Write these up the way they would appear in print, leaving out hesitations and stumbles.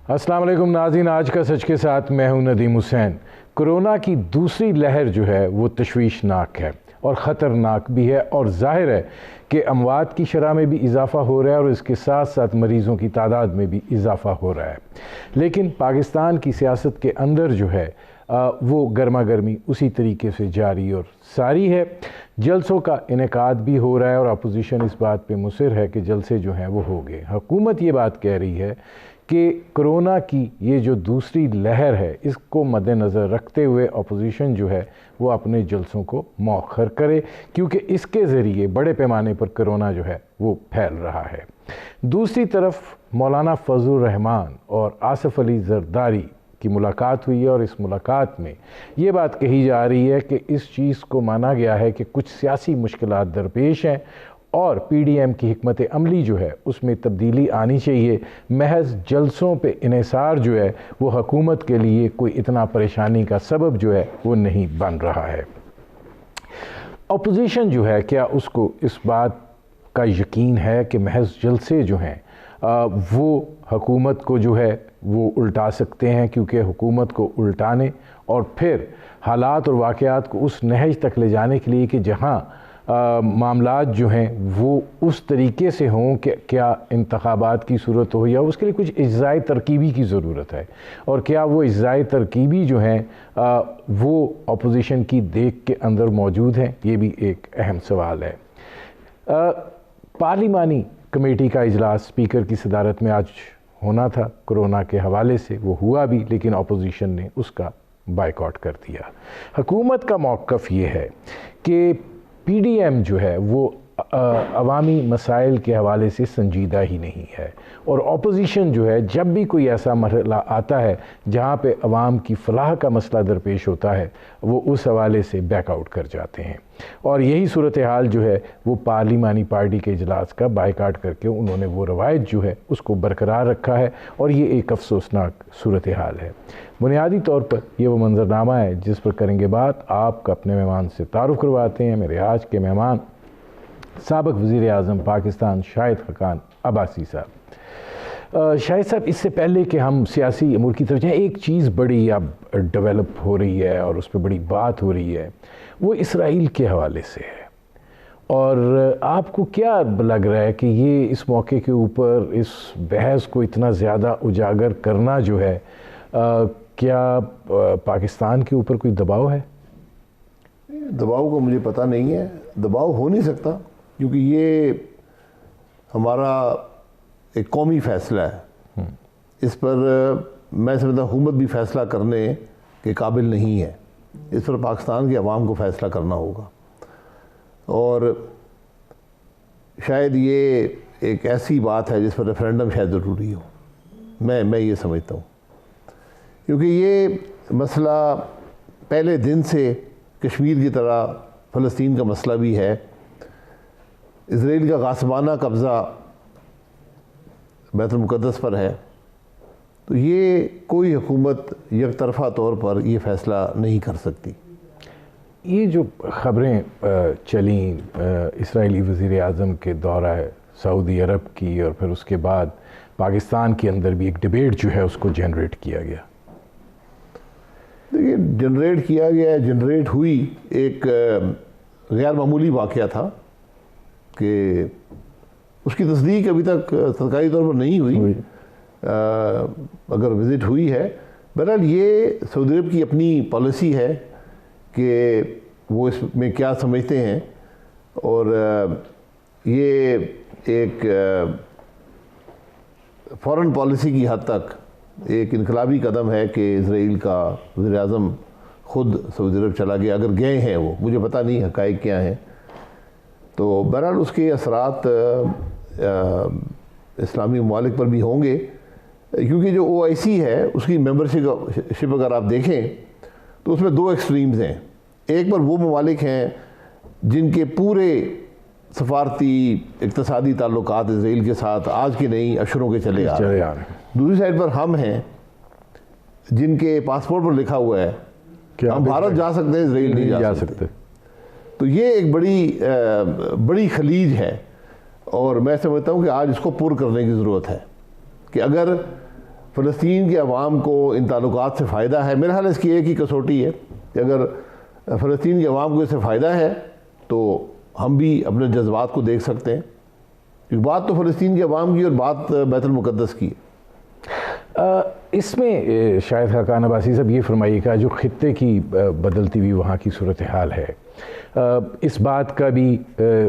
अस्सलाम वालेकुम नाज़रीन, आज का सच के साथ मैं हूं नदीम हुसैन। कोरोना की दूसरी लहर जो है वो तशवीशनाक है और ख़तरनाक भी है, और ज़ाहिर है कि अमवात की शरह में भी इजाफ़ा हो रहा है और इसके साथ साथ मरीज़ों की तादाद में भी इजाफ़ा हो रहा है। लेकिन पाकिस्तान की सियासत के अंदर जो है वो गर्मा गर्मी उसी तरीके से जारी और सारी है। जलसों का इनेकाद भी हो रहा है और अपोजिशन इस बात पे मुसिर है कि जलसे जो हैं वो हो गए। हुकूमत ये बात कह रही है कि कोरोना की ये जो दूसरी लहर है इसको मद्देनज़र रखते हुए अपोजिशन जो है वो अपने जलसों को मौखर करे, क्योंकि इसके ज़रिए बड़े पैमाने पर कोरोना जो है वो फैल रहा है। दूसरी तरफ मौलाना फजलुर रहमान और आसिफ अली जरदारी की मुलाकात हुई है और इस मुलाकात में ये बात कही जा रही है कि इस चीज़ को माना गया है कि कुछ सियासी मुश्किलात दरपेश हैं और PDM की हिकमत अमली जो है उसमें तब्दीली आनी चाहिए। महज जलसों पे इन्हिसार जो है वो हुकूमत के लिए कोई इतना परेशानी का सबब जो है वो नहीं बन रहा है। अपोजिशन जो है क्या उसको इस बात का यकीन है कि महज जलसे जो हैं वो हुकूमत को जो है वो उल्टा सकते हैं, क्योंकि हुकूमत को उल्टाने और फिर हालात और वाक़यात को उस नहज तक ले जाने के लिए कि जहाँ मामलात जो हैं वो उस तरीके से हों कि क्या इंतखाबात की सूरत हो या उसके लिए कुछ इज्ज़ाए तरकीबी की ज़रूरत है, और क्या वो इज्ज़ाए तरकीबी जो हैं वो अपोजिशन की देख के अंदर मौजूद हैं, ये भी एक अहम सवाल है। पार्लिमानी कमेटी का इजलास स्पीकर की सदारत में आज होना था, कोरोना के हवाले से वो हुआ भी, लेकिन अपोजिशन ने उसका बायकॉट कर दिया। हुकूमत का मौक़िफ़ ये है कि PDM जो है वो अवामी मसाइल के हवाले से संजीदा ही नहीं है, और अपोजिशन जो है जब भी कोई ऐसा मसला आता है जहाँ पे अवाम की फ़लाह का मसला दरपेश होता है वो उस हवाले से बैकआउट कर जाते हैं, और यही सूरत हाल जो है वो पार्लिमानी पार्टी के इजलास का बायकाट करके उन्होंने वो रवायत जो है उसको बरकरार रखा है, और ये एक अफसोसनाक सूरत हाल है। बुनियादी तौर पर यह वो मंजरनामा है जिस पर करेंगे बात। आपका अपने मेहमान से तारुफ़ करवाते हैं। मेरे आज के मेहमान साबिक़ वज़ीर आज़म पाकिस्तान शाहिद खाकान अब्बासी साहब। शाहिद साहब, इससे पहले कि हम सियासी अमूर की तरफ जाएँ, एक चीज़ बड़ी अब डेवलप हो रही है और उस पर बड़ी बात हो रही है, वो इसराइल के हवाले से है। और आपको क्या लग रहा है कि ये इस मौके के ऊपर इस बहस को इतना ज़्यादा उजागर करना जो है क्या पाकिस्तान के ऊपर कोई दबाव है? दबाव का मुझे पता नहीं है, दबाव हो नहीं सकता, क्योंकि ये हमारा एक कौमी फ़ैसला है। इस पर मैं समझता हुकूमत भी फ़ैसला करने के काबिल नहीं है। इस पर पाकिस्तान के अवाम को फ़ैसला करना होगा, और शायद ये एक ऐसी बात है जिस पर रेफरेंडम शायद ज़रूरी हो। मैं ये समझता हूँ, क्योंकि ये मसला पहले दिन से कश्मीर की तरह फ़लस्तीन का मसला भी है। इजराइल का गासबाना कब्ज़ा बैतुल मुक़द्दस पर है, तो ये कोई हुकूमत एक तरफ़ा तौर पर ये फ़ैसला नहीं कर सकती। ये जो ख़बरें चली इसराइली वज़ीर आज़म के दौरा सऊदी अरब की, और फिर उसके बाद पाकिस्तान के अंदर भी एक डिबेट जो है उसको जनरेट किया गया। देखिए, जनरेट हुई एक गैर मामूली वाक़या था कि उसकी तस्दीक अभी तक सरकारी तौर पर नहीं हुई। अगर विज़िट हुई है, बहरहाल ये सऊदी अरब की अपनी पॉलिसी है कि वो इसमें क्या समझते हैं, और ये एक फ़ॉरेन पॉलिसी की हद तक एक इनकलाबी कदम है कि इजराइल का वज़ीर आज़म ख़ुद सऊदी अरब चला गया। अगर गए हैं वो, मुझे पता नहीं हक़ाइक़ क्या हैं, तो बहरहाल उसके असरात इस्लामी ममालिक पर भी होंगे, क्योंकि जो OIC है उसकी मेंबरशिप अगर आप देखें तो उसमें दो एक्सट्रीम्स हैं। एक पर वो ममालिक हैं जिनके पूरे सफारती इक़्तिसादी ताल्लुकात इजराइल के साथ आज के नहीं अशरों के चले आ रहे हैं। दूसरी साइड पर हम हैं जिनके पासपोर्ट पर लिखा हुआ है कि हम भारत जा सकते हैं, इजराइल नहीं जा सकते। तो ये एक बड़ी खलीज है, और मैं समझता हूँ कि आज इसको पुर करने की ज़रूरत है कि अगर फ़लस्तीन के अवाम को इन ताल्लुकात से फ़ायदा है। मेरे ख्याल इसकी एक ही कसौटी है कि अगर फ़लस्तीन के अवाम को इससे फ़ायदा है तो हम भी अपने जज्बात को देख सकते हैं, क्योंकि बात तो फ़लस्तीन के अवाम की और बात बैतुल मुक़द्दस की है। इसमें शायद खाकान अब्बासी साहब ये फरमाइएगा, जो ख़ित्ते की बदलती हुई वहाँ की सूरत हाल है, इस बात का भी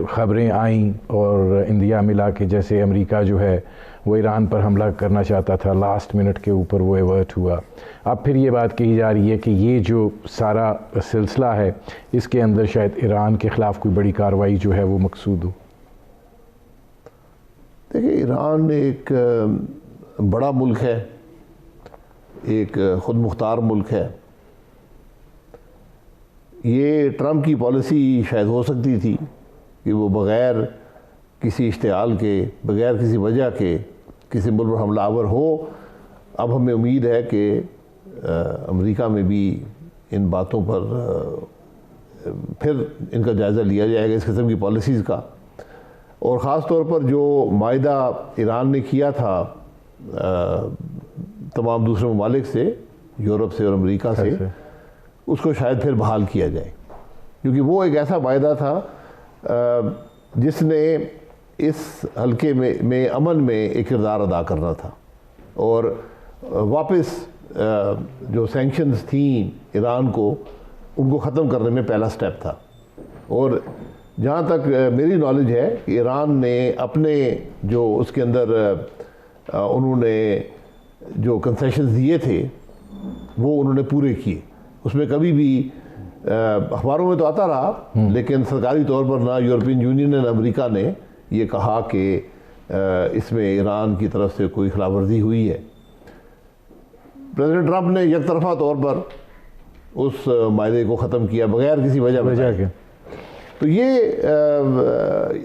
ख़बरें आईं और इंडिया मिला कि जैसे अमेरिका जो है वो ईरान पर हमला करना चाहता था, लास्ट मिनट के ऊपर वो एवर्ट हुआ। अब फिर ये बात कही जा रही है कि ये जो सारा सिलसिला है इसके अंदर शायद ईरान के ख़िलाफ़ कोई बड़ी कार्रवाई जो है वो मकसूद हो। देखिए, ईरान एक बड़ा मुल्क है, एक ख़ुद मुख्तार मुल्क है। ये ट्रंप की पॉलिसी शायद हो सकती थी कि वो बग़ैर किसी इश्तिहाल के, बग़ैर किसी वजह के किसी मुल्क पर हमलावर हो। अब हमें उम्मीद है कि अमेरिका में भी इन बातों पर फिर इनका जायज़ा लिया जाएगा, इस किस्म की पॉलिसीज़ का। और ख़ास तौर पर जो मायदा ईरान ने किया था तमाम दूसरे ममालिक से, यूरोप से और अमेरिका से, उसको शायद फिर बहाल किया जाए, क्योंकि वो एक ऐसा वायदा था जिसने इस हल्के में अमन में एक किरदार अदा करना था। और वापस जो सैंक्शंस थी ईरान को, उनको ख़त्म करने में पहला स्टेप था। और जहाँ तक मेरी नॉलेज है कि ईरान ने अपने जो उसके अंदर उन्होंने जो कंसेशंस दिए थे वो उन्होंने पूरे किए। उसमें कभी भी अखबारों में तो आता रहा, लेकिन सरकारी तौर पर ना यूरोपियन यूनियन ने ना अमेरिका ने ये कहा कि इसमें ईरान की तरफ से कोई खिलाफवर्जी हुई है। प्रेसिडेंट ट्रंप ने एक तरफा तौर पर उस मायदे को ख़त्म किया बगैर किसी वजह के। तो ये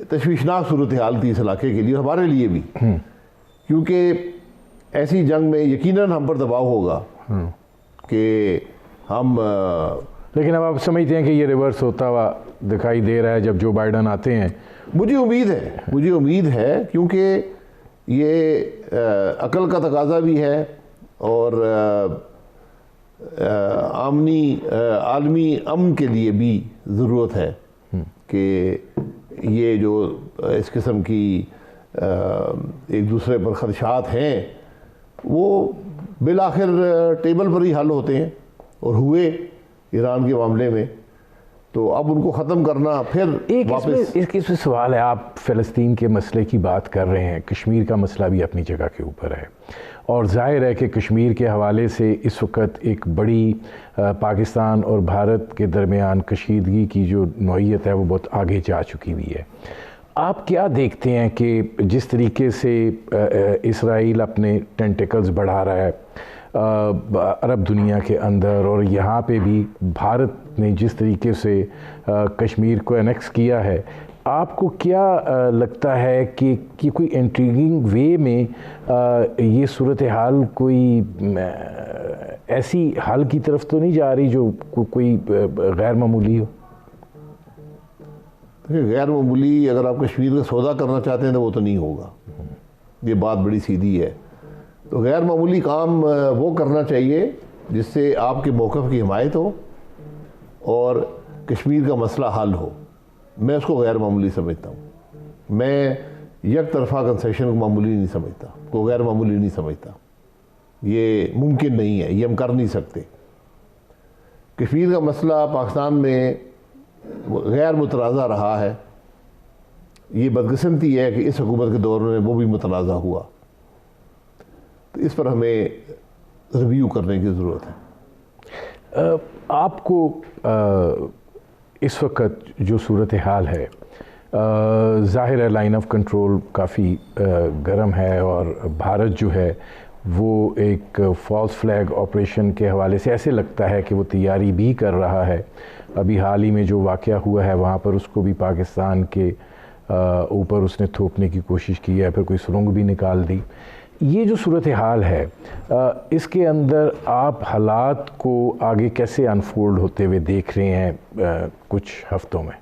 तशवीशनाक सूरत हाल थी इस इलाके के लिए, हमारे लिए भी, क्योंकि ऐसी जंग में यकीनन हम पर दबाव होगा कि हम लेकिन अब आप समझते हैं कि ये रिवर्स होता हुआ दिखाई दे रहा है जब जो बाइडन आते हैं। मुझे उम्मीद है क्योंकि ये अकल का तकाजा भी है और आलमी अमन के लिए भी ज़रूरत है कि ये जो इस किस्म की एक दूसरे पर ख़दशात हैं वो बिल आखिर टेबल पर ही हल होते हैं और हुए ईरान के मामले में। तो अब उनको ख़त्म करना फिर एक वापस इसमें सवाल है, आप फ़लस्तीन के मसले की बात कर रहे हैं, कश्मीर का मसला भी अपनी जगह के ऊपर है और ज़ाहिर है कि कश्मीर के हवाले से इस वक्त एक बड़ी पाकिस्तान और भारत के दरमियान कशीदगी की जो नौइयत है वो बहुत आगे जा चुकी हुई है। आप क्या देखते हैं कि जिस तरीके से इसराइल अपने टेंटिकल्स बढ़ा रहा है अरब दुनिया के अंदर, और यहाँ पे भी भारत ने जिस तरीके से कश्मीर को एनेक्स किया है, आपको क्या लगता है कि कोई इंट्रीगिंग वे में ये सूरत हाल कोई ऐसी हाल की तरफ तो नहीं जा रही जो कोई गैर मामूली हो? गैर मामूली अगर आप कश्मीर का सौदा करना चाहते हैं तो वो तो नहीं होगा, ये बात बड़ी सीधी है। तो गैर मामूली काम वो करना चाहिए जिससे आपके मौक़िफ़ की हिमायत हो और कश्मीर का मसला हल हो। मैं उसको गैर मामूली समझता हूँ। मैं एक तरफ़ा कंसेशन को मामूली नहीं समझता, को गैर मामूली नहीं समझता। ये मुमकिन नहीं है, ये हम कर नहीं सकते। कश्मीर का मसला पाकिस्तान में गैर मुतनाज़ा रहा है। ये बदकिस्मती है कि इस हुकूमत के दौर में वो भी मुतनाज़ा हुआ। तो इस पर हमें रिव्यू करने की ज़रूरत है। आपको इस वक्त जो सूरत हाल है, ज़ाहिर है लाइन ऑफ कंट्रोल काफ़ी गर्म है और भारत जो है वो एक फॉल्स फ्लैग ऑपरेशन के हवाले से ऐसे लगता है कि वो तैयारी भी कर रहा है। अभी हाल ही में जो वाक़या हुआ है वहाँ पर उसको भी पाकिस्तान के ऊपर उसने थोपने की कोशिश की है, फिर कोई सुरंग भी निकाल दी। ये जो सूरत हाल है इसके अंदर आप हालात को आगे कैसे अनफोल्ड होते हुए देख रहे हैं कुछ हफ्तों में?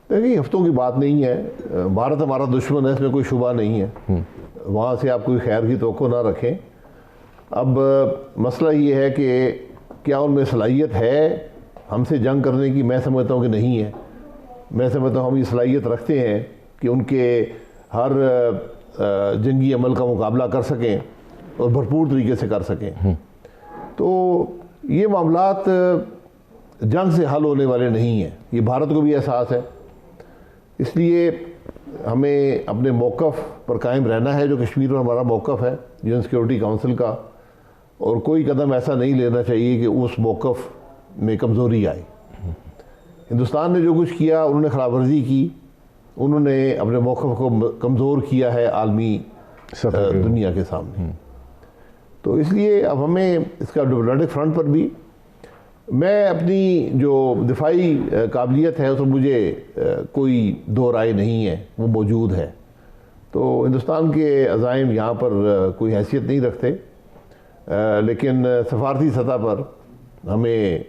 देखिए, हफ्तों की बात नहीं है। भारत हमारा दुश्मन है, इसमें कोई शुबा नहीं है। वहाँ से आप कोई खैर की तवक्को ना रखें। अब मसला ये है कि क्या उनमें सलाहियत है हमसे जंग करने की? मैं समझता हूँ कि नहीं है। मैं समझता हूँ हम ये सलाहियत रखते हैं कि उनके हर जंगी अमल का मुकाबला कर सकें और भरपूर तरीके से कर सकें। तो ये मामलात जंग से हल होने वाले नहीं हैं, ये भारत को भी एहसास है। इसलिए हमें अपने मौक़िफ़ पर कायम रहना है, जो कश्मीर में हमारा मौक़िफ़ है यूएन सिक्योरिटी काउंसिल का, और कोई कदम ऐसा नहीं लेना चाहिए कि उस मौक़िफ़ में कमज़ोरी आए। हिंदुस्तान ने जो कुछ किया, उन्होंने खिलाफवर्जी की, उन्होंने अपने मौक़िफ़ को कमज़ोर किया है आलमी दुनिया के सामने। तो इसलिए अब हमें इसका डिप्लोमेटिक फ्रंट पर भी, मैं अपनी जो दिफाई काबिलियत है उसमें मुझे कोई दो राय नहीं है, वो मौजूद है। तो हिंदुस्तान के अज़ाइम यहाँ पर कोई हैसियत नहीं रखते, लेकिन सफारती सतह पर हमें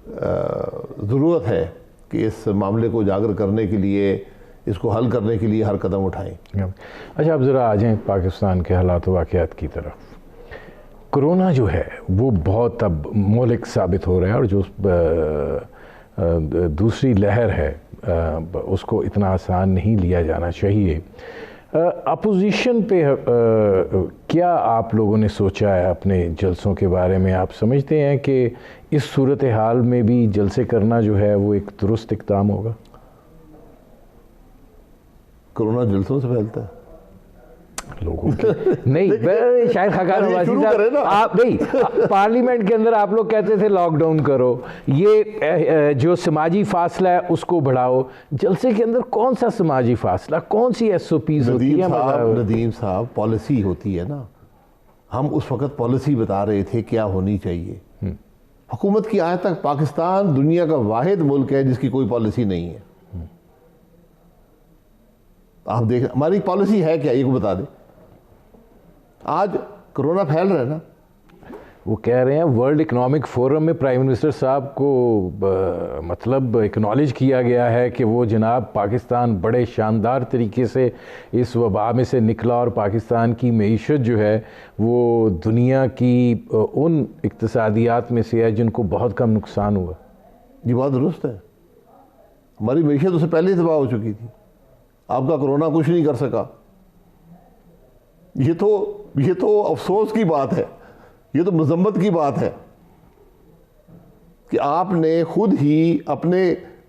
ज़रूरत है कि इस मामले को उजागर करने के लिए, इसको हल करने के लिए हर कदम उठाएं। अच्छा, अब ज़रा आ जाएँ पाकिस्तान के हालात वाक़यात की तरफ। कोरोना जो है वो बहुत अब मौलिक साबित हो रहा है, और जो दूसरी लहर है उसको इतना आसान नहीं लिया जाना चाहिए। अपोजिशन पे क्या आप लोगों ने सोचा है अपने जलसों के बारे में? आप समझते हैं कि इस सूरत हाल में भी जलसे करना जो है वो एक दुरुस्त इक़दाम होगा? कोरोना जलसों से फैलता है लोगों की नहीं, शायद खाकान नवाज़ी साहब, आप नहीं, पार्लियामेंट के अंदर आप लोग कहते थे लॉकडाउन करो, ये जो समाजी फासला है उसको बढ़ाओ। जलसे के अंदर कौन सा समाजी फासला, कौन सी SOPs होती है? नदीम साहब, पॉलिसी होती है ना। हम उस वक्त पॉलिसी बता रहे थे क्या होनी चाहिए। हुकूमत की आज तक, पाकिस्तान दुनिया का वाहिद मुल्क है जिसकी कोई पॉलिसी नहीं है। आप देख, हमारी पॉलिसी है क्या, ये को बता दें। आज कोरोना फैल रहा है ना, वो कह रहे हैं वर्ल्ड इकोनॉमिक फोरम में प्राइम मिनिस्टर साहब को मतलब एक्नॉलेज किया गया है कि वो जनाब पाकिस्तान बड़े शानदार तरीके से इस वबा में से निकला, और पाकिस्तान की मईशत जो है वो दुनिया की उन इक्तिसादियात में से है जिनको बहुत कम नुकसान हुआ। ये बात दुरुस्त है, हमारी मईशत उससे पहले ही तबाह हो चुकी थी। आपका कोरोना कुछ नहीं कर सका। ये तो अफसोस की बात है, ये तो मजम्मत की बात है कि आपने खुद ही अपने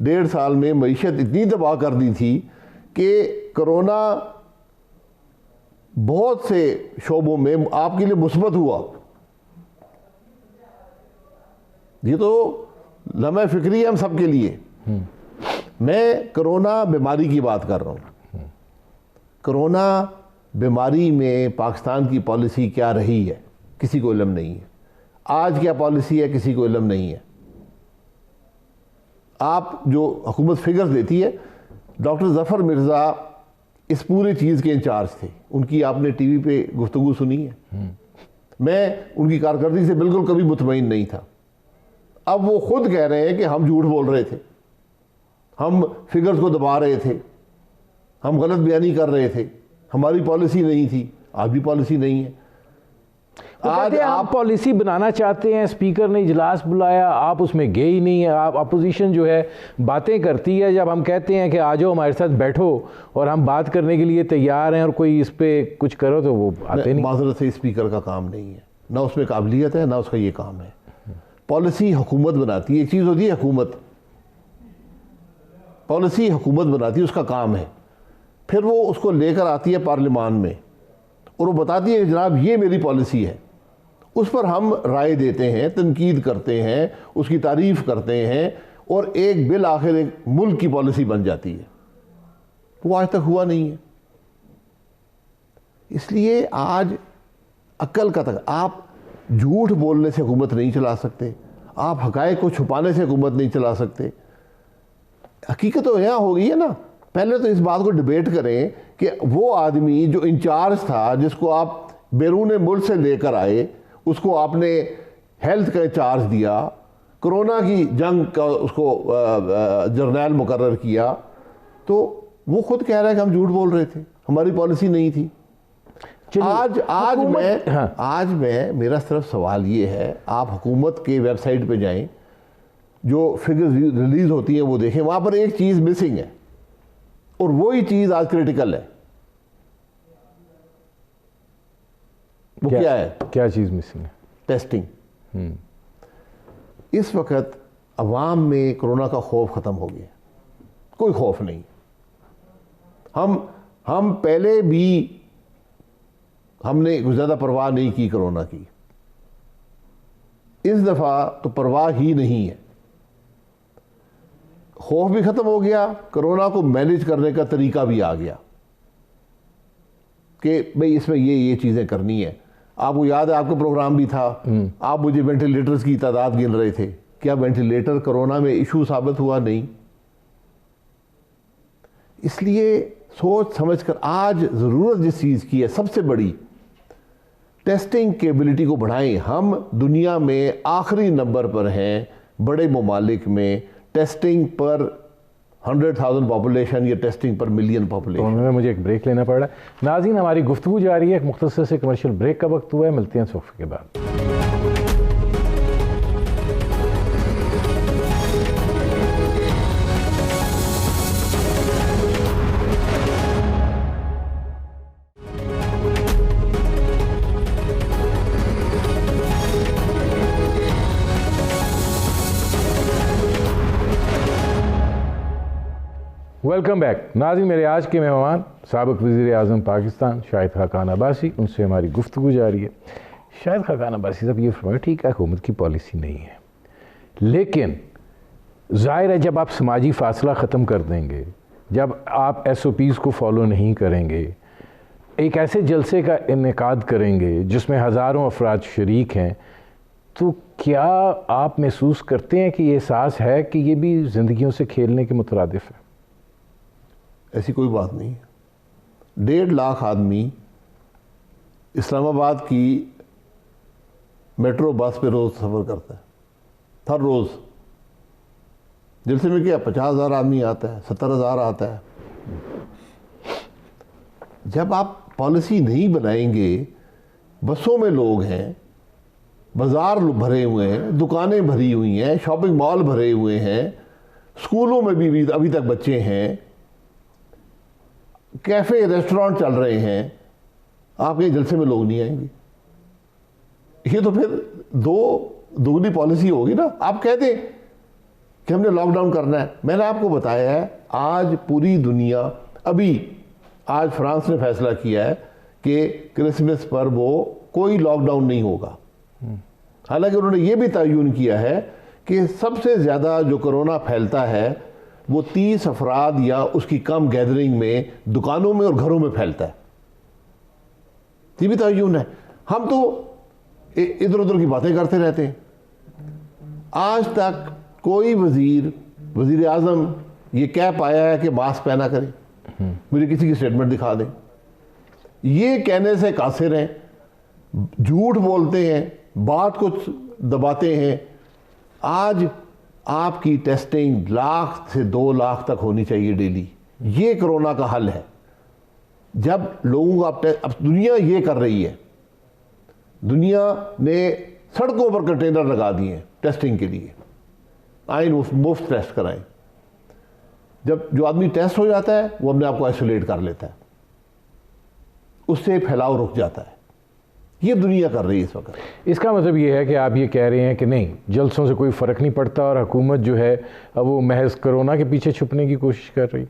1.5 साल में मईशत इतनी तबाह कर दी थी कि कोरोना बहुत से शोबों में आपके लिए मुस्बत हुआ। ये तो लम्हा फिक्री है हम सब के लिए। मैं कोरोना बीमारी की बात कर रहा हूँ। कोरोना बीमारी में पाकिस्तान की पॉलिसी क्या रही है किसी को इल्म नहीं है। आज क्या पॉलिसी है किसी को इल्म नहीं है। आप जो हुकूमत फिगर्स देती है, डॉक्टर ज़फ़र मिर्ज़ा इस पूरी चीज़ के इंचार्ज थे, उनकी आपने टीवी पे गुफ्तगू सुनी है। मैं उनकी कारकर्दगी से बिल्कुल कभी मुतमईन नहीं था। अब वो खुद कह रहे हैं कि हम झूठ बोल रहे थे, हम फिगर्स को दबा रहे थे, हम गलत बयानी कर रहे थे, हमारी पॉलिसी नहीं थी। आज भी पॉलिसी नहीं है। तो आज आप पॉलिसी बनाना चाहते हैं, स्पीकर ने इजलास बुलाया, आप उसमें गए ही नहीं है। आप अपोजिशन जो है बातें करती है, जब हम कहते हैं कि आ जाओ हमारे साथ बैठो और हम बात करने के लिए तैयार हैं और कोई इस पे कुछ करो तो वो आते नहीं। माज़रत से स्पीकर का काम नहीं है, ना उसमें काबिलियत है, ना उसका ये काम है। पॉलिसी हुकूमत बनाती है। एक चीज़ होती है हुकूमत, पॉलिसी हुकूमत बनाती है, उसका काम है। फिर वो उसको लेकर आती है पार्लियामान में और वो बताती है कि जनाब ये मेरी पॉलिसी है। उस पर हम राय देते हैं, तनकीद करते हैं, उसकी तारीफ़ करते हैं और एक बिल आखिर एक मुल्क की पॉलिसी बन जाती है। वो आज तक हुआ नहीं है। इसलिए आज अक्ल का तक, आप झूठ बोलने से हुकूमत नहीं चला सकते, आप हक़ाइक़ को छुपाने से हुकूमत नहीं चला सकते। हकीकत तो यहाँ हो गई है ना। पहले तो इस बात को डिबेट करें कि वो आदमी जो इंचार्ज था, जिसको आप बैरून मुल्क से लेकर आए, उसको आपने हेल्थ का चार्ज दिया, कोरोना की जंग का उसको जर्नैल मुकर्रर किया, तो वो खुद कह रहा है कि हम झूठ बोल रहे थे, हमारी पॉलिसी नहीं थी। आज मैं मेरा सिर्फ सवाल ये है, आप हुकूमत के वेबसाइट पे जाएं, जो फिगर्स रिलीज होती हैं वो देखें, वहां पर एक चीज मिसिंग है और वही चीज आज क्रिटिकल है। वो क्या है? क्या चीज मिसिंग है? टेस्टिंग। इस वक्त अवाम में कोरोना का खौफ खत्म हो गया, कोई खौफ नहीं। हम पहले भी हमने कुछ ज़्यादा परवाह नहीं की कोरोना की, इस दफ़ा तो परवाह ही नहीं है। खौफ भी ख़त्म हो गया, कोरोना को मैनेज करने का तरीका भी आ गया कि भाई इसमें ये चीज़ें करनी है। आपको याद है, आपका प्रोग्राम भी था, आप मुझे वेंटिलेटर्स की तादाद गिन रहे थे। क्या वेंटिलेटर कोरोना में इशू साबित हुआ? नहीं। इसलिए सोच समझ कर आज ज़रूरत जिस चीज़ की है, सबसे बड़ी टेस्टिंग कैपेबिलिटी को बढ़ाएं। हम दुनिया में आखिरी नंबर पर हैं बड़े ममालिक में, टेस्टिंग पर 100,000 पॉपुलेशन या टेस्टिंग पर मिलियन पॉपुलेशन। उन्होंने मुझे एक ब्रेक लेना पड़ रहा है। नाज़रीन, हमारी गुफ्तगू जारी है, एक मुख्तसर से कमर्शियल ब्रेक का वक्त हुआ है। मिलते हैं सोफे के बाद। Welcome back. नाज़रीन, मेरे आज के मेहमान साबिक़ वज़ीर आज़म पाकिस्तान शाहिद खाकान अब्बासी, उनसे हमारी गुफ्तगू जारी है। शाहिद खाकान अब्बासी साहब, ये फरमाएं, ठीक है हुकूमत की पॉलिसी नहीं है, लेकिन ज़ाहिर है जब आप समाजी फासला ख़त्म कर देंगे, जब आप SOPs को फॉलो नहीं करेंगे, एक ऐसे जलसे का इनेकाद करेंगे जिसमें हज़ारों अफराद शरीक हैं, तो क्या आप महसूस करते हैं कि ये एहसास है कि ये भी ज़िंदगियों से खेलने के मुतरादिफ है? ऐसी कोई बात नहीं है। 1.5 लाख आदमी इस्लामाबाद की मेट्रो बस पे रोज़ सफ़र करता है, हर रोज़। जलसे में क्या 50,000 आदमी आता है, 70,000 आता है। जब आप पॉलिसी नहीं बनाएंगे, बसों में लोग हैं, बाज़ार भरे हुए हैं, दुकानें भरी हुई हैं, शॉपिंग मॉल भरे हुए हैं, स्कूलों में भी अभी तक बच्चे हैं, कैफ़े रेस्टोरेंट चल रहे हैं, आपके जलसे में लोग नहीं आएंगे। ये तो फिर दोगुनी पॉलिसी होगी ना। आप कह दें कि हमने लॉकडाउन करना है। मैंने आपको बताया है, आज पूरी दुनिया, आज फ्रांस ने फैसला किया है कि क्रिसमस पर वो कोई लॉकडाउन नहीं होगा। हालांकि उन्होंने ये भी तयन किया है कि सबसे ज़्यादा जो कोरोना फैलता है वो 30 अफराद या उसकी कम गैदरिंग में, दुकानों में और घरों में फैलता है। ये भी तयन है। हम तो इधर उधर की बातें करते रहते हैं। आज तक कोई वज़ीर आज़म ये कह पाया है कि मास्क पहना करें? मुझे किसी की स्टेटमेंट दिखा दें। ये कहने से कासिर हैं, झूठ बोलते हैं, बात को दबाते हैं। आज आपकी टेस्टिंग 1 लाख से 2 लाख तक होनी चाहिए डेली। ये कोरोना का हल है। जब लोगों का अब दुनिया ये कर रही है, दुनिया ने सड़कों पर कंटेनर लगा दिए हैं टेस्टिंग के लिए, आइन मुफ्त टेस्ट कराएं। जब जो आदमी टेस्ट हो जाता है वो अपने आप को आइसोलेट कर लेता है, उससे फैलाव रुक जाता है। ये दुनिया कर रही है इस वक्त। इसका मतलब ये है कि आप ये कह रहे हैं कि नहीं, जलसों से कोई फ़र्क नहीं पड़ता और हुकूमत जो है अब वो महज कोरोना के पीछे छुपने की कोशिश कर रही?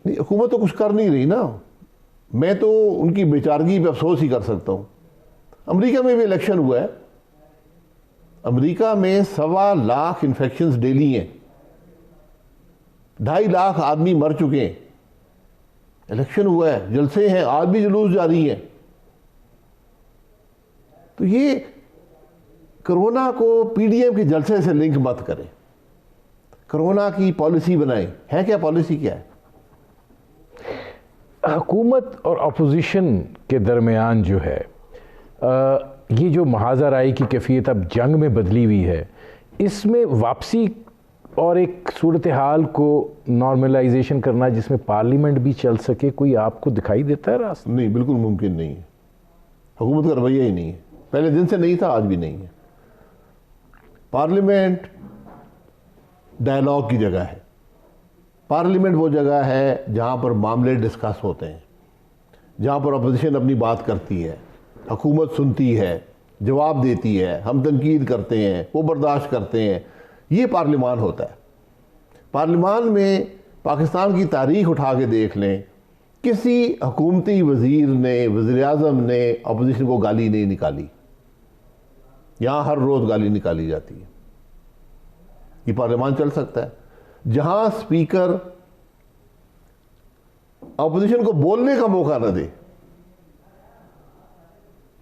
नहीं, हुकूमत तो कुछ कर नहीं रही ना। मैं तो उनकी बेचारगी पे अफसोस ही कर सकता हूँ। अमेरिका में भी इलेक्शन हुआ है, अमेरिका में 1.25 लाख इन्फेक्शंस डेली हैं, 2.5 लाख आदमी मर चुके हैं। इलेक्शन हुआ है, जलसे हैं, आज भी जुलूस जारी हैं। तो ये कोरोना को PDM के जलसे से लिंक मत करें, कोरोना की पॉलिसी बनाएं। है क्या पॉलिसी, क्या है? हुकूमत और अपोजिशन के दरमियान जो है ये जो महाज़राई की कैफियत अब जंग में बदली हुई है, इसमें वापसी और एक सूरत हाल को नॉर्मलाइजेशन करना जिसमें पार्लियामेंट भी चल सके, कोई आपको दिखाई देता है रास्ता? नहीं, बिल्कुल मुमकिन नहीं है। हुकूमत का रवैया ही नहीं है, पहले दिन से नहीं था, आज भी नहीं है। पार्लियामेंट डायलॉग की जगह है। पार्लियामेंट वो जगह है जहाँ पर मामले डिस्कस होते हैं, जहाँ पर अपोजिशन अपनी बात करती है, हुकूमत सुनती है, जवाब देती है, हम तनकीद करते हैं, वो बर्दाश्त करते हैं। ये पार्लियामान होता है। पार्लियामान में पाकिस्तान की तारीख उठा के देख लें, किसी हुकूमती वज़ीर ने, वज़ीर-ए-आज़म ने अपोजिशन को गाली नहीं निकाली। यहाँ हर रोज़ गाली निकाली जाती है। ये पार्लियामान चल सकता है जहाँ स्पीकर अपोजिशन को बोलने का मौका न दे,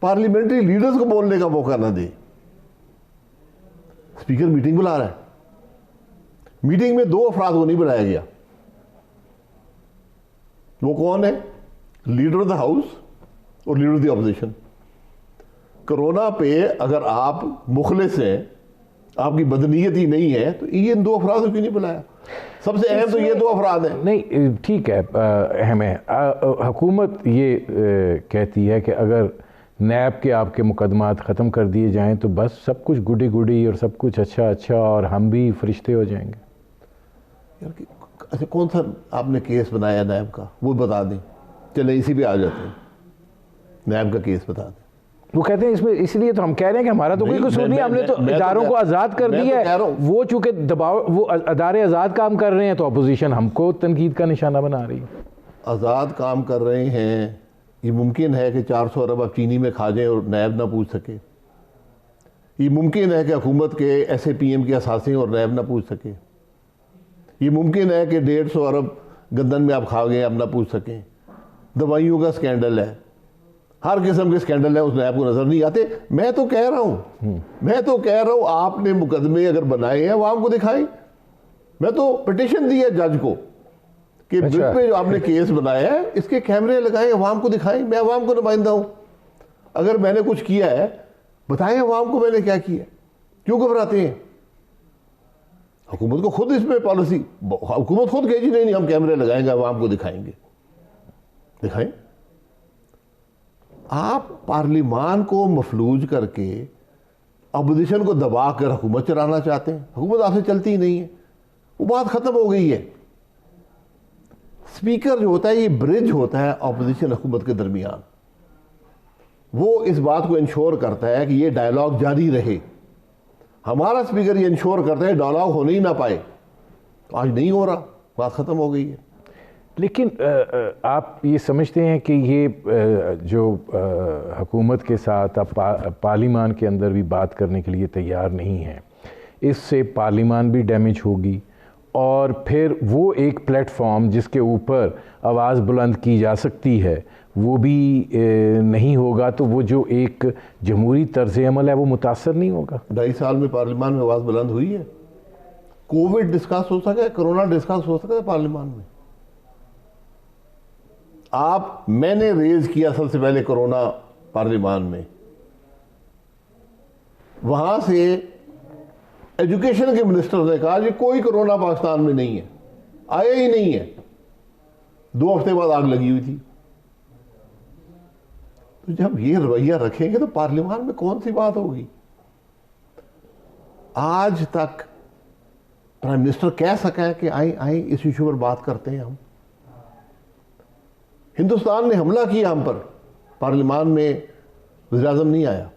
पार्लियामेंट्री लीडर्स को बोलने का मौका न दे। स्पीकर मीटिंग बुला रहा है, मीटिंग में 2 अफराद को नहीं बुलाया गया। वो कौन है? लीडर ऑफ द हाउस और leader of the opposition. Corona पे अगर आप मुखलिस हैं, आपकी बदनीयती नहीं है, तो ये 2 अफराद को क्यों नहीं बुलाया? सबसे अहम तो ये 2 अफराद हैं। नहीं, ठीक है, अहम है। हुकूमत ये कहती है कि अगर नैब के आपके मुकदमात ख़त्म कर दिए जाएं तो बस सब कुछ गुडी गुडी और सब कुछ अच्छा अच्छा और हम भी फरिश्ते हो जाएंगे। यार अच्छा, कौन सा आपने केस बनाया नैब का, वो बता दें, चले इसी पे आ जाते हैं। नैब का केस बता दें। वो कहते हैं इसमें, इसलिए तो हम कह रहे हैं कि हमारा तो कोई कसूर नहीं, हमने तो इदारों को आज़ाद कर दिया है। वो चूंकि दबाव, वो अदारे आज़ाद काम कर रहे हैं तो अपोजिशन हमको तनकीद का निशाना बना रही है। आज़ाद काम कर रहे हैं, ये मुमकिन है कि 400 अरब आप चीनी में खा जाएं और नैब ना पूछ सके। ये मुमकिन है कि हुकूमत के SAPM के असासे और नैब ना पूछ सके। ये मुमकिन है कि 150 अरब गंदन में आप खा गए, आप ना पूछ सकें। दवाइयों का स्कैंडल है, हर किस्म के स्कैंडल है, उस नैब को नजर नहीं आते। मैं तो कह रहा हूं आपने मुकदमे अगर बनाए हैं वो हमको दिखाएं। मैं तो पिटीशन दी है जज को कि अच्छा। पे जो आपने केस बनाया है इसके कैमरे लगाएं, अवाम को दिखाएं। मैं अवाम को नुमाइंदा हूं, अगर मैंने कुछ किया है बताएं अवाम को मैंने क्या किया। क्यों घबराते हैं? हुकूमत को खुद इसमें पॉलिसी, हुकूमत खुद कहे जी नहीं हम कैमरे लगाएंगे, अवाम को दिखाएंगे। दिखाएं। आप पार्लियामान को मफलूज करके अपोजिशन को दबा कर हुकूमत चलाना चाहते हैं। हुकूमत आपसे चलती ही नहीं है, वो बात खत्म हो गई है। स्पीकर जो होता है ये ब्रिज होता है अपोजिशन हुकूमत के दरमियान। वो इस बात को इंश्योर करता है कि ये डायलॉग जारी रहे। हमारा स्पीकर ये इंश्योर करता है डायलॉग होने ही ना पाए। आज नहीं हो रहा, बात खत्म हो गई है। लेकिन आप ये समझते हैं कि ये जो हुकूमत के साथ आप पार्लियामान के अंदर भी बात करने के लिए तैयार नहीं हैं, इससे पार्लियामान भी डैमेज होगी और फिर वो एक प्लेटफॉर्म जिसके ऊपर आवाज़ बुलंद की जा सकती है वो भी नहीं होगा, तो वो जो एक जमहूरी तर्ज़ अमल है वो मुतासर नहीं होगा। 2.5 साल में पार्लियामान में आवाज़ बुलंद हुई है। कोविड डिस्कस हो सका है, कोरोना डिस्कस हो सका है पार्लियामान में। मैंने रेज किया सबसे पहले कोरोना पार्लियामान में, वहां से एजुकेशन के मिनिस्टर ने कहा कि कोई कोरोना पाकिस्तान में नहीं है, आया ही नहीं है। 2 हफ्ते बाद आग लगी हुई थी। तो जब ये रवैया रखेंगे तो पार्लियामान में कौन सी बात होगी? आज तक प्राइम मिनिस्टर कह सका है कि आई इस इशू पर बात करते हैं हम। हिंदुस्तान ने हमला किया हम पर, पार्लियामान में वज़ीर-ए-आज़म नहीं आया।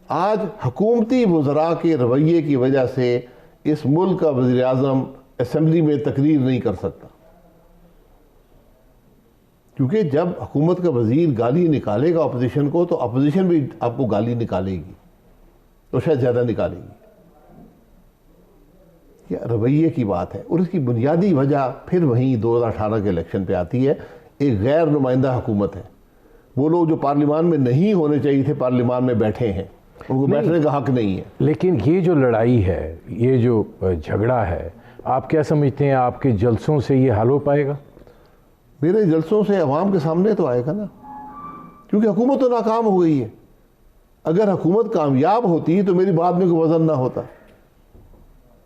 आज हुकूमती वज़रा के रवैये की वजह से इस मुल्क का वज़ीर-ए-आज़म असेंबली में तकरीर नहीं कर सकता, क्योंकि जब हुकूमत का वज़ीर गाली निकालेगा अपोजिशन को तो अपोजिशन भी आपको गाली निकालेगी, तो शायद ज़्यादा निकालेगी। रवैये की बात है और इसकी बुनियादी वजह फिर वहीं 2018 के इलेक्शन पे आती है। एक गैर नुमाइंदा हुकूमत है। वो लोग जो पार्लियामान में नहीं होने चाहिए थे पार्लियामान में बैठे हैं, उनको बैठने का हक नहीं है। लेकिन ये जो लड़ाई है, ये जो झगड़ा है, आप क्या समझते हैं आपके जलसों से ये हल हो पाएगा? मेरे जलसों से अवाम के सामने तो आएगा ना, क्योंकि हुकूमत तो नाकाम हो गई है। अगर हुकूमत कामयाब होती तो मेरी बात में कोई वजन ना होता।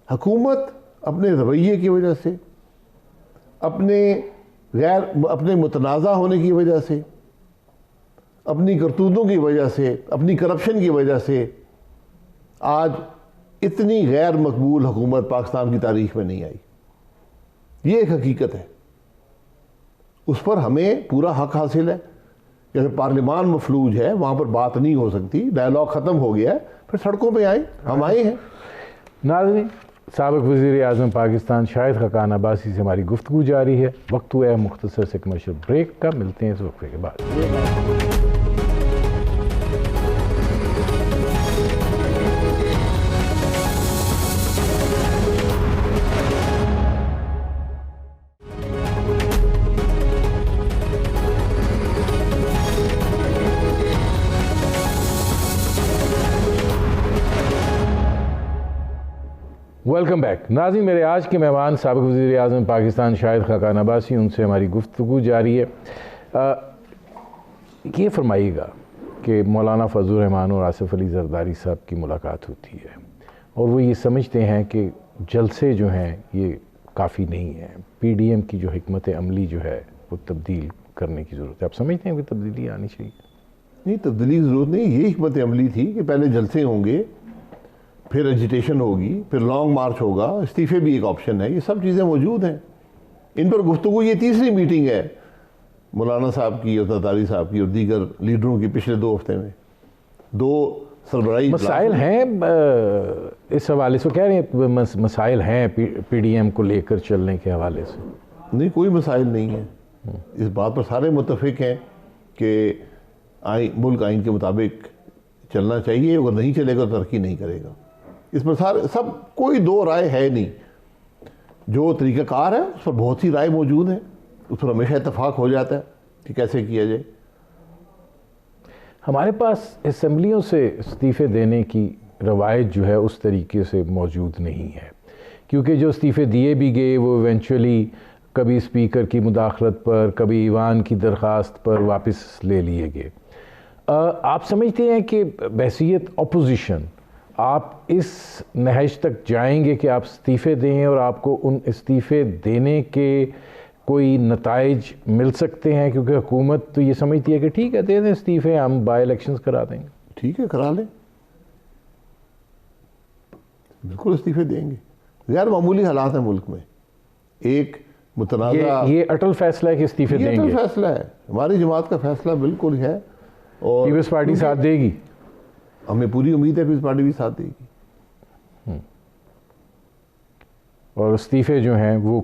हुकूमत अपने रवैये की वजह से, अपने गैर अपने मुतनाज़ा होने की वजह से, अपनी करतूतों की वजह से, अपनी करप्शन की वजह से आज इतनी गैर मकबूल हुकूमत पाकिस्तान की तारीख में नहीं आई। ये एक हकीकत है, उस पर हमें पूरा हक हासिल है। जैसे पार्लियामान मफलूज है, वहाँ पर बात नहीं हो सकती, डायलॉग ख़त्म हो गया है, फिर सड़कों पे आए, हम आए हैं। नाज़रीन, साबिक़ वज़ीर आज़म पाकिस्तान शाहिद खकान अब्बासी से हमारी गुफ्तगू जारी है। वक्त हुआ है मुख्तसर से कमर्शियल ब्रेक का, मिलते हैं इस वक्फे के बाद। Welcome back. नाज़रीन, मेरे आज के मेहमान साबिक़ वज़ीर आज़म पाकिस्तान शाहिद खकान अब्बासी, उनसे हमारी गुफ्तगू जारी है। ये फरमाइएगा कि मौलाना फजल रहमान और आसिफ अली ज़रदारी साहब की मुलाकात होती है और वो ये समझते हैं कि जलसे जो हैं ये काफ़ी नहीं है, PDM की जो हिकमत अमली जो है वो तब्दील करने की ज़रूरत है। आप समझते हैं कि तब्दीली आनी चाहिए? नहीं, तब्दीली की ज़रूरत नहीं। ये हिकमत अमली थी कि पहले जलसे होंगे, फिर एजिटेशन होगी, फिर लॉन्ग मार्च होगा, इस्तीफ़े भी एक ऑप्शन है। ये सब चीज़ें मौजूद हैं, इन पर गुफ्तगू। ये तीसरी मीटिंग है मौलाना साहब की और ज़रदारी साहब की और दीगर लीडरों की पिछले 2 हफ्ते में। 2 सरबराही मसाइल हैं इस हवाले से, कह रहे हैं मसाइल हैं PDM को लेकर चलने के हवाले से। नहीं, कोई मसाइल नहीं है। इस बात पर सारे मुत्तफिक हैं कि मुल्क आइन के मुताबिक चलना चाहिए, अगर नहीं चलेगा तो तरक्की नहीं करेगा। इस पर सारे सब कोई 2 राय है नहीं। जो तरीक़ाकार है उस पर बहुत सी राय मौजूद है, उस पर हमेशा इत्तफाक हो जाता है कि कैसे किया जाए। हमारे पास असम्बलियों से इस्तीफ़े देने की रवायत जो है उस तरीके से मौजूद नहीं है, क्योंकि जो इस्तीफ़े दिए भी गए वो इवेंचुअली कभी स्पीकर की मुदाखलत पर, कभी ईवान की दरख्वास्त पर वापस ले लिए गए। आप समझते हैं कि बहसीत अपोजिशन आप इस नहज तक जाएंगे कि आप इस्तीफ़े दें और आपको उन इस्तीफ़े देने के कोई नताइज मिल सकते हैं? क्योंकि हुकूमत तो ये समझती है कि ठीक है, दे दें इस्तीफ़े, हम बाई इलेक्शंस करा देंगे। ठीक है, करा लें, बिल्कुल इस्तीफ़े देंगे। गैर मामूली हालात हैं मुल्क में। एक मुतनाज़ा ये अटल फैसला है कि इस्तीफ़े देंगे। अटल फैसला है, हमारी जमात का फैसला बिल्कुल है और पीपल्स पार्टी साथ देगी। हमें पूरी उम्मीद है पीपल्स पार्टी भी साथ देगी। और इस्तीफ़े जो हैं वो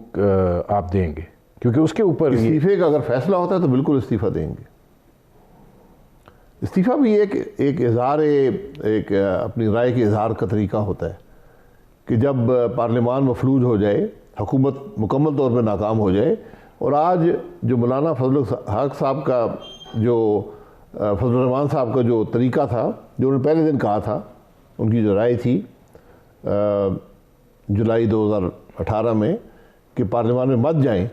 आप देंगे, क्योंकि उसके ऊपर इस्तीफ़े का अगर फैसला होता है तो बिल्कुल इस्तीफ़ा देंगे। इस्तीफ़ा भी एक इज़हार, एक अपनी राय के इज़हार का तरीका होता है कि जब पार्लियामान मफलूज हो जाए, हुकूमत मुकम्मल तौर पर नाकाम हो जाए, और आज जो मौलाना फजल हक साहब का, जो फजल रहमान साहब का जो तरीका था, जो उन्होंने पहले दिन कहा था, उनकी जो राय थी जुलाई 2018 में कि पार्लियामान में मत जाएं,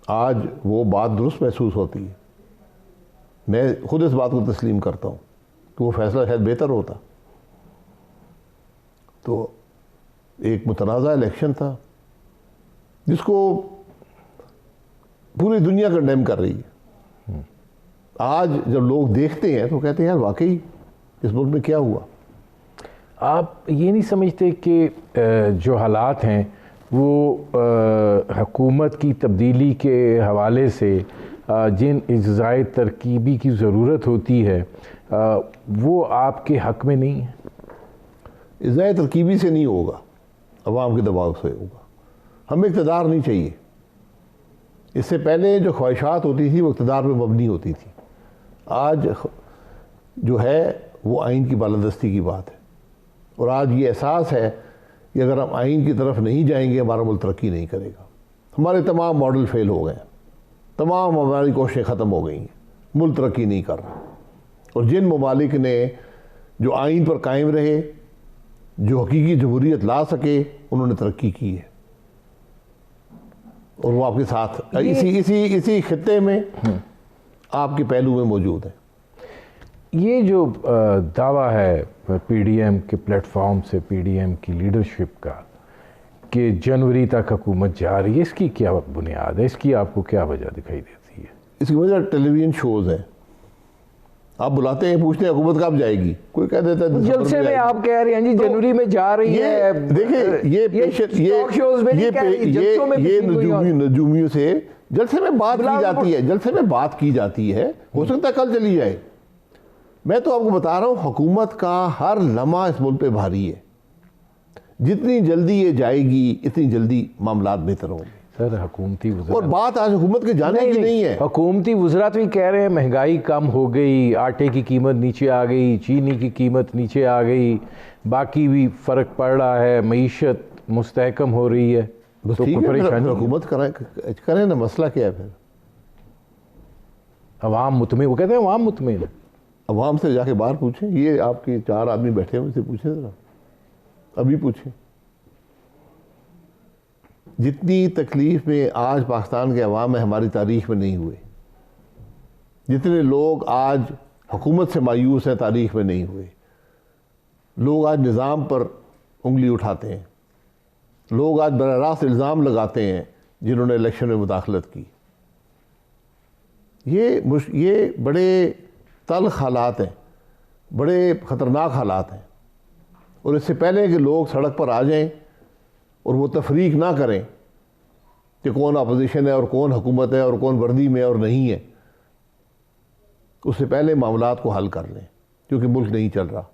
आज वो बात दुरुस्त महसूस होती है। मैं खुद इस बात को तस्लीम करता हूँ कि वो फैसला शायद बेहतर होता। तो एक मुतनाज़ा इलेक्शन था जिसको पूरी दुनिया कंडेम कर रही है। आज जब लोग देखते हैं तो कहते हैं यार वाकई इस मुल्क में क्या हुआ। आप ये नहीं समझते कि जो हालात हैं वो हुकूमत की तब्दीली के हवाले से जिन इज़्ज़ाए तरकीबी की ज़रूरत होती है वो आपके हक़ में नहीं है? इज़्ज़ाए तरकीबी से नहीं होगा, अवाम के दबाव से होगा। हमें इक़्तिदार नहीं चाहिए। इससे पहले जो ख्वाहिशात होती थी वो इक़्तिदार पर मबनी होती थी। आज जो है वो आइन की बालादस्ती की बात है, और आज ये एहसास है कि अगर हम आइन की तरफ नहीं जाएंगे हमारा मुल्क तरक्की नहीं करेगा। हमारे तमाम मॉडल फेल हो गए, तमाम हमारी कोशिशें ख़त्म हो गई हैं, मुल्क तरक्की नहीं कर रहा। और जिन ममालिक ने जो आइन पर कायम रहे, जो हकीकी जमहूरियत ला सके, उन्होंने तरक्की की है, और वो आपके साथ इसी खित्ते में आपके पहलू में मौजूद है। ये जो दावा है PDM के प्लेटफॉर्म से, PDM की लीडरशिप का, कि जनवरी तक हुकूमत जा रही है, इसकी क्या बुनियाद है, इसकी आपको क्या वजह दिखाई देती है? इसकी वजह टेलीविज़न शोज़ हैं। आप बुलाते हैं, पूछते हैं हुकूमत कब जाएगी, कोई कह देता है जलसे में आप कह रहे हैं जी जनवरी में जा रही है। देखिए ये नजूमियों से जलसे में बात की जाती है, जलसे में बात की जाती है, हो सकता है कल चली जाए। मैं तो आपको बता रहा हूँ हुकूमत का हर लम्हा इस मुल्क पे भारी है। जितनी जल्दी ये जाएगी इतनी जल्दी मामलात बेहतर होंगे। सर हुकूमती वज़रा, और बात आज हुकूमत के जाने की नहीं है। हुकूमती वज़रा तो कह रहे हैं महंगाई कम हो गई, आटे की कीमत नीचे आ गई, चीनी की कीमत नीचे आ गई, बाकी भी फ़र्क पड़ रहा है, मईशत मुस्तहकम हो रही है। बस तो ठीक है, परेशानी हुकूमत करें ना, मसला क्या है फिर? अवाम मुतमिन, वो कहते हैं अवाम मुतमिन है। अवाम से जाके बाहर पूछें, ये आपके 4 आदमी बैठे हैं उनसे पूछें ज़रा, अभी पूछें। जितनी तकलीफ में आज पाकिस्तान के अवाम में हमारी तारीख में नहीं हुए, जितने लोग आज हुकूमत से मायूस हैं तारीख में नहीं हुए। लोग आज निज़ाम पर उंगली उठाते हैं, लोग आज बराह रास्त इल्ज़ाम लगाते हैं जिन्होंने इलेक्शन में मुदाखलत की। ये बड़े तल्ख हालात हैं, बड़े ख़तरनाक हालात हैं। और इससे पहले कि लोग सड़क पर आ जाएं और वो तफरीक ना करें कि कौन अपोजिशन है और कौन हुकूमत है और कौन वर्दी में और नहीं है, उससे पहले मामलात को हल कर लें, क्योंकि मुल्क नहीं चल रहा।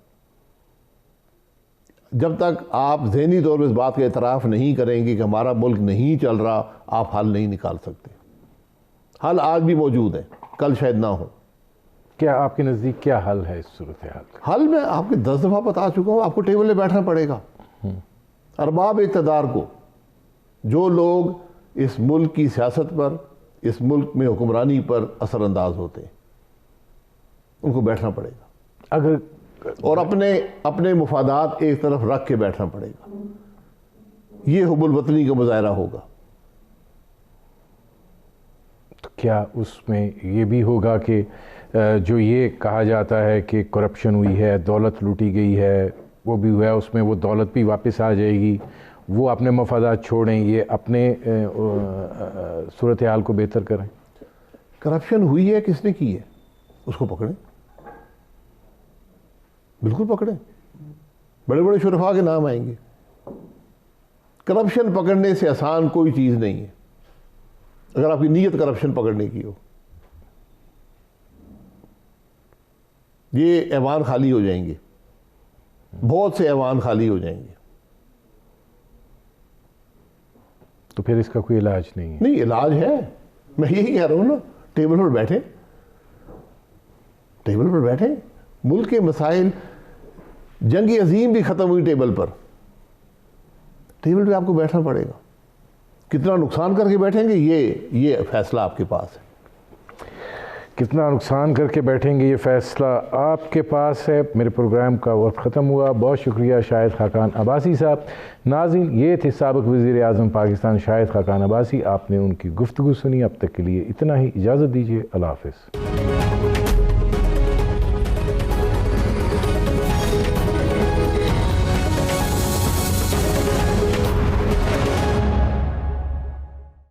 जब तक आप ज़हनी तौर पर इस बात का एतराफ़ नहीं करेंगे कि हमारा मुल्क नहीं चल रहा, आप हल नहीं निकाल सकते। हल आज भी मौजूद है, कल शायद ना हो। क्या आपके नज़दीक क्या हल है इस सूरत हाल का? हल मैं आपके 10 दफ़ा बता चुका हूँ, आपको टेबल पे बैठना पड़ेगा। अरबाब इक़्तिदार को, जो लोग इस मुल्क की सियासत पर, इस मुल्क में हुक्मरानी पर असरअंदाज होते हैं, उनको बैठना पड़ेगा। अगर और अपने मुफादात एक तरफ रख के बैठना पड़ेगा। ये हुब्बुल वतनी का मुजाहरा होगा। तो क्या उसमें ये भी होगा कि जो ये कहा जाता है कि करप्शन हुई है, दौलत लूटी गई है, वो भी हुआ है, उसमें वो दौलत भी वापस आ जाएगी, वो अपने मफादात छोड़ें, ये अपने सूरत हाल को बेहतर करें? करप्शन हुई है, किसने की है, उसको पकड़ें, बिल्कुल पकड़ें। बड़े बड़े शुरफा के नाम आएंगे। करप्शन पकड़ने से आसान कोई चीज़ नहीं है, अगर आपकी नीयत करप्शन पकड़ने की हो। ये ऐवान खाली हो जाएंगे, बहुत से ऐवान खाली हो जाएंगे। तो फिर इसका कोई इलाज नहीं है? नहीं, इलाज है। मैं यही कह रहा हूँ ना, टेबल पर बैठे, टेबल पर बैठे। मुल्क के मसाइल, जंग अजीम भी ख़त्म हुई टेबल पर, टेबल पे आपको बैठना पड़ेगा। कितना नुकसान करके बैठेंगे ये फैसला आपके पास है। कितना नुकसान करके बैठेंगे ये फ़ैसला आपके पास है। मेरे प्रोग्राम का वक्त ख़त्म हुआ। बहुत शुक्रिया शाहिद खाकान अब्बासी साहब। नाज़रीन, ये थे साबिक़ वज़ीर आज़म पाकिस्तान शाहिद खाकान अब्बासी। आपने उनकी गुफ्तगू सुनी। अब तक के लिए इतना ही, इजाज़त दीजिए। अल्लाह हाफ़िज़।